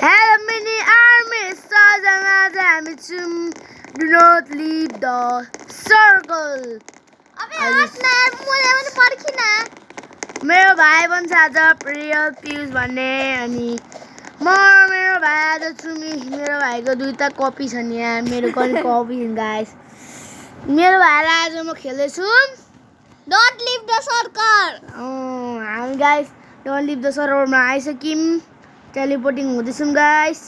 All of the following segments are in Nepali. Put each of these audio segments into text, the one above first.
Hello, mini army stars and damage. Do not leave the circle. अबे हट न यार मैले पनि पर्खिन मेरो भाइ भन्छ आज प्रिय पियुष भन्ने अनि म मेरो भाइ आज छु मेरो भाइको दुईटा कपी छ नि यहाँ मेरो पनि कपी छ गाइस मेरो भाइलाई आज म खेल्दैछु डोन्ट लिभ द सर्कल हामी गाइस डोन्ट लिभ द सर्कलमा आइसक्यौँ टेलिपोर्टिङ हुँदैछौँ गाइस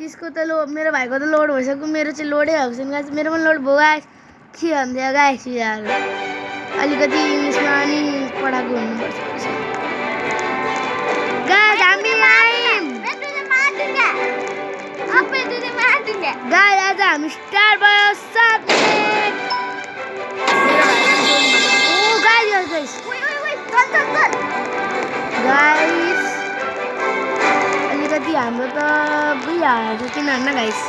यसको त मेरो भाइको त लोड भइसक्यो मेरो चाहिँ लोडै भएको छैन गाइस मेरो पनि लोड भयो गाइस के भन्दै गाइस यार अलिकति इङ्ग्लिसमा अनि पढाएको हुनुपर्छ गाइस हामी आयौँ गाइस आज हामी स्टार भयो 7 मिनेट ओ गाइस गाइस अलिकति हाम्रो त भइहाल्छ किन होइन गाइस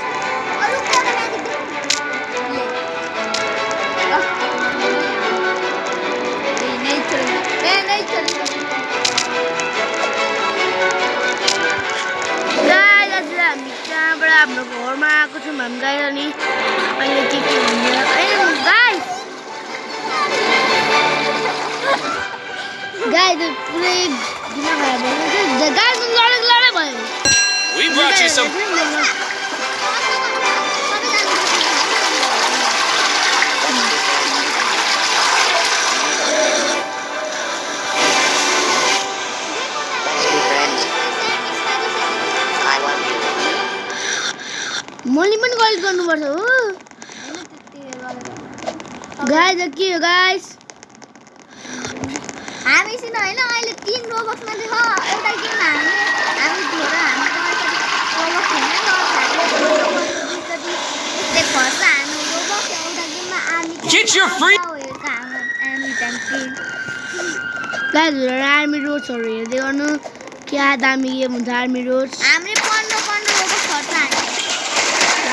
हाम्रो घरमा आएको छौँ हामी गाइस अनि अहिले के हुन्छ गाइस पुरै दिमाग खराब भयो गाइस लडै भयो We brought you some मैले पनि गल्ती गर्नुपर्छ हो गाइस के हो गाइस हामीसित हैन अहिले 3 रोबक्स मात्रै छ एउटा गेम हामी थियो र हामी Get your free guys army रोड्सहरु हेर्दै गर्नु क्या दामी गेम हुन्छ आर्मी रोड्स हामीले 15 रोबक्स खर्च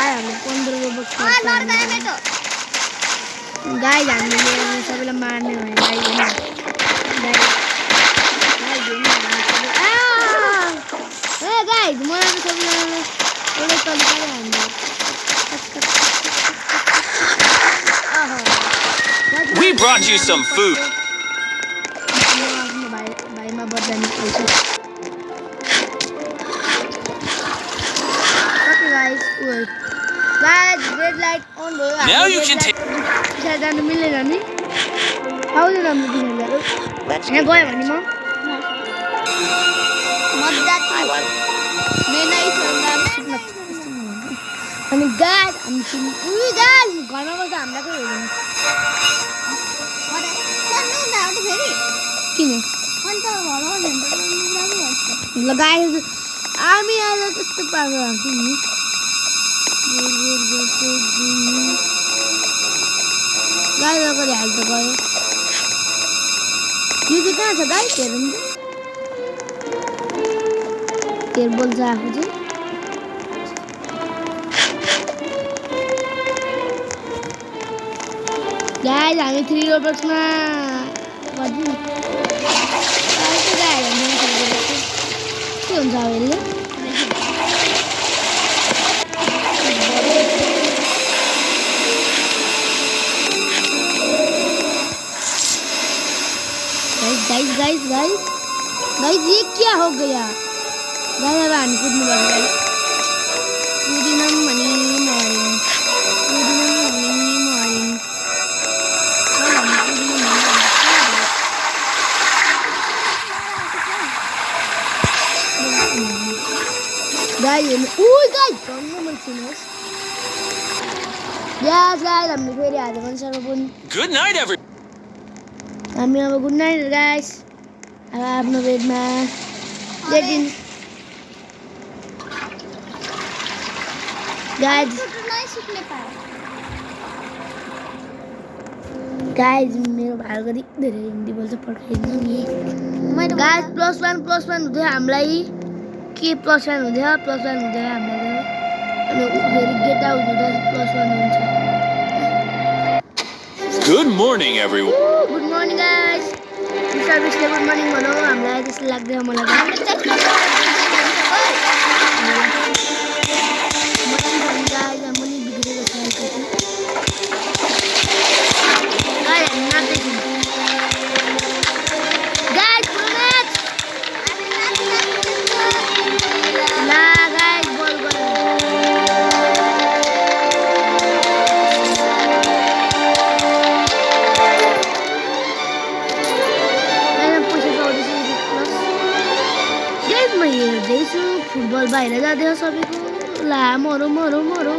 हामीले 15 रोबक्स खर्च गाइस हामीले सबैलाई मार्ने हो गाइस गाइस मलाई त सबैलाई एउटा तरिकाले हान्नु We brought you some food. भाइमा बदलानी खाइछु कति guys guys red light on भयो Now you can take पछाडि जानु मिल्दैन नि आउँदैन हाम्रो दिनहरुहरू यहाँ गयो भने म अनि गाइस हामी गाइस घरमा बस्दा हामीलाई के हुँदैन किन ल गाइस आर्मी आएर कस्तो पारेर राख्छु नि गाइस अगाडि हाल्दा गयो यो चाहिँ कहाँ छ गाइस हेरौँ त हेर बोल्छ आफू चाहिँ गाइस हामी 3 रोबक्समा बज्यौँ के हुन्छ अब यसले गाइस ये क्या हो गया गाइस अब हामी कुद्नु पर्छ गाइस कुदिनौँ भने मर्यौँ गाइस गाइस भन्नु मन सुन्नुहोस् गाइस हामीले फेरि आज पनि सर्वपुन Good night, everyone. हामी अब गुड नाइट गाइस अब आफ्नो बेडमा लेटिन गाइस मेरो भाइको धेरै हिन्दी बोल्छ पढाइदिनु नि गाइस +1 हुँदै हामीलाई के +1 हुँदै हामीलाई अनि फेरि गेट आउट हुँदा +1 हुन्छ Good morning, everyone. Good morning, guys. Mister बिस्टले गुड मर्निङ भनौँ हामीलाई त्यस्तो लाग्दैन मलाई त हाम्रो चाहिँ के गर्छ मर्निङ भन्छ गाइज मुनि बिग्रेको छ अलिकति गाइज हामी नाच्दैछौँ गाइज पुरो म्याच ला गाइज बल गयो म हेर्दैछु फुटबल बाहिर जाँदै सबैको ला मरौ मरौ मरौ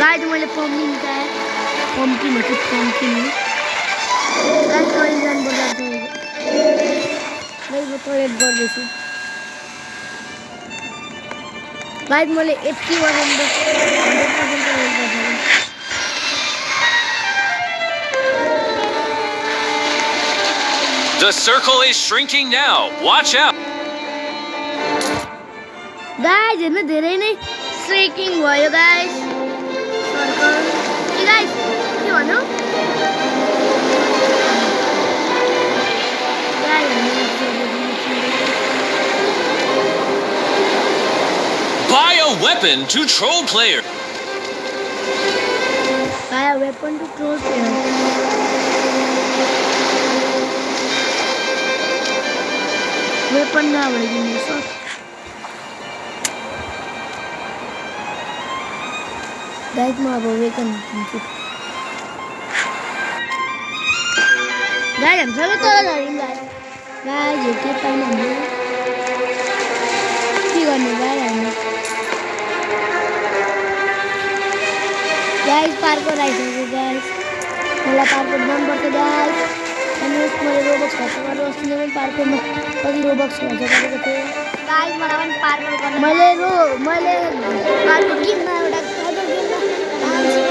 गाइज मैले पम्किन खाएँ पम्किन हो कि पम्किन हो गाइज टोइलेट जानुपर्छ गाइज म टोइलेट गर्दैछु गाइज मैले 80% टोइलेट गर्छु The circle is shrinking now. Watch out. Guys हेर्नु धेरै नै श्रेकिङ भयो गाइज सर्कल ए गाइज के भन्नु Buy a weapon to troll player. Buy a weapon to troll player. Weapon कहाँबाट किन्ने सर गाइज म अब वेपन किन्छु गाइज हामी सबै तल झऱ्यौँ गाइज यो के पाइन हामीले के गर्ने गाइज हामी गाइज पार्को राइसक्यो गाइज मलाई पार्को मनपर्छ गाइज अनि मैले रोबक्स खर्च गरेर अस्ति नै पार्कोमा कति रोबक्स खर्च गरेको थिएँ गाइस मलाई पनि पार्कर गर्न मैले पार्को किन्न एउटा कदर किन्न 500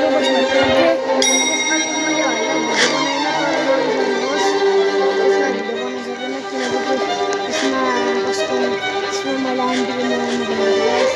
रोबक्स खर्च गरेको थिएँ त्यसमा चाहिँ मैले हल्का भिडियो बनाएन तर नरिसाउनुहोस् त्यसमा भिडियो बनाउन सकेन किनकि त्यसमा मैले आन्टीको मोबाइलमा खेलेको गाइस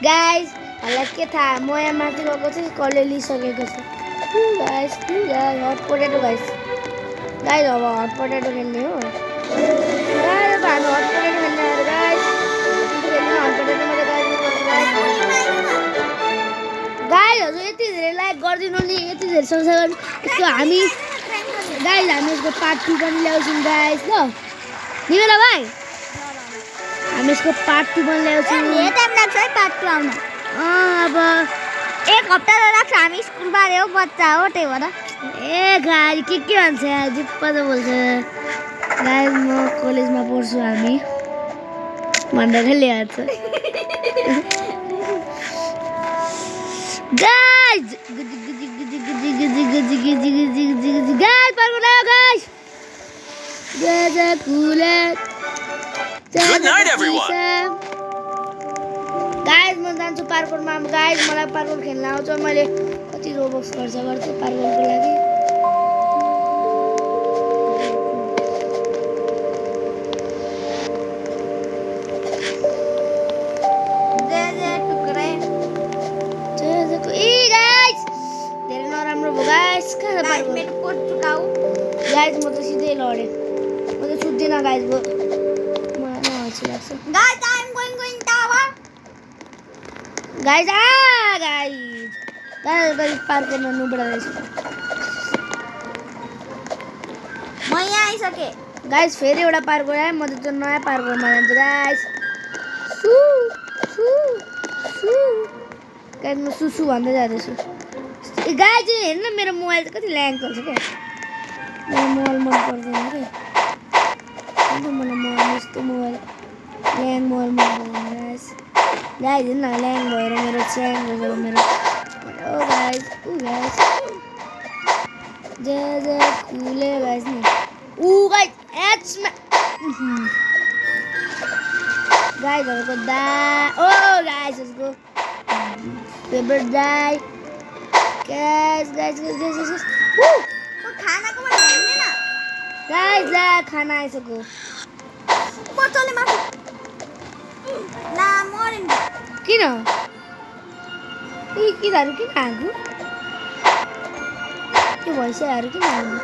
गाइस हल्ला के थाहा म यहाँ माथि गएको छु कसले लिइसकेको छ गाइस हट पोटेटो गाइस अब हट पोटेटो खेल्ने हो गाइस अब हामी हट पोटेटो खेल्ने हो गाइस हट पोटेटो मात्रै गाइस हजुर यति धेरै लाइक गरिदिनु नि यति धेरै सब्सक्राइब गर्नु यसको हामी गाइस हामी यसको पार्ट 2 पनि ल्याउँछौँ गाइस ल निमेला भाइ हामी यसको पार्ट 2 पनि ल्याउँछौँ धेरै टाइम लाग्छ है पार्ट 2 आउन अब एक हप्ता त लाग्छ हामी स्कुल बारे हो बच्चा हो त्यही भएर ए गाई के भन्छ यार जिप्पा त बोल्छ गाई म कलेजमा पढ्छु हामी भन्दै ल्याउँछ गाइज गाइज पर्को ल्यायो guys Good night, everyone. Guys म जान्छु पार्कोरमा गाइज मलाई पार्कोर खेल्न आउँछ मैले कति रोबक्स खर्च गर्थेँ पार्कोरको लागि धेरै नराम्रो भयो गाइज कहाँ गाइज म त सिधै लडेँ म त छुट्दिनँ गाइज भयो मलाई नहल्छ लाग्छ गाइज गाइज पार्कोमा नुबडा रहेछ म यहाँ आइसकेँ गाइज फेरि एउटा पार्को आएँ म त त्यो नयाँ पार्कोमा जान्छु गाइज गाइज म सुसु भन्दै जाँदैछु गाइज हेर्नु मेरो मोबाइल चाहिँ कति ल्याङ चल्छ क्या मेरो मोबाइल मन पर्दैन क्या अन्त मलाई मोबाइल यस्तो मोबाइल ल्याङ मोर गाइस गाइस हेर्न ल्याङ भएर मेरो च्याङ भएर मेरो ओ गाइस जे खुले गाइस नि गाइस एचमा गाइसहरुको दा ओ गाइसहरुको फेभरेट गाइ गाइस वो खानाको पनि हेर्दैन गाइस ला खाना आइसक्यो बच्चाले माथि ला मरिन किन यी किराहरु किन आगो के भइसक्यो किन आगो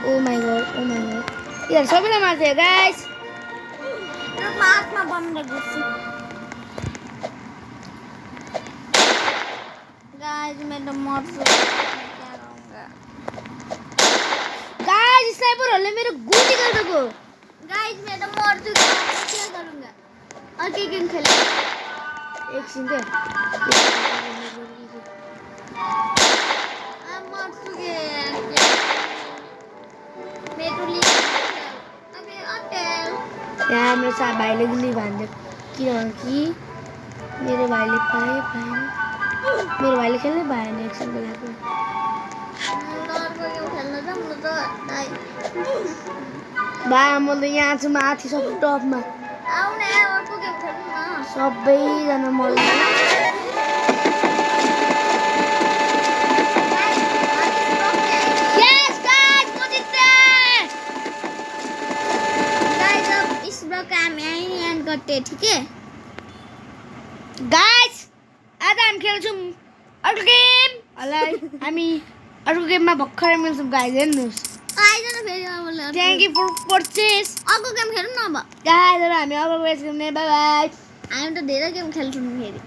ओ माय गॉड यार सबैलाई मार्छ गाइस र माथमा बन्द गर्छु गाइस मैं तो मर्छु क्या रहूंगा गाइस स्नाइपरहरुले मेरो गोली गर्दको गाइस मैं तो मर्छु क्या करूंगा और के गेम खेले एकछिन के मर्छु के मेरो लिए अबे अटेल यहाँ मेरो भाइले गुली भान्थ्यो किनकि मेरो भाइले पाएन मेरो भाइले खेल्नै पाएन एकछिनको लागि खेल्न जाऊँ न त भाइ म त यहाँ छु माथि सब टपमा आउने अर्को गेम खेल्नु न सबैजना मलाई यस गाइस म जित्थे गाइस अब इस ब्लॉग का हम यहीं एंड करते हैं ठीक है गाइस आज हामी खेल्छौँ अर्को गेम हामी अर्को गेममा भर्खरै मिल्छौँ गाइस हेर्नुहोस् आइज न फेरि अब थ्याङ्क यू फर परचेस अर्को गेम खेलौँ न अब गाइस हामी अर्को गेम खेल्ने बाइ बाइ हामी त धेरै गेम खेल्छौँ फेरि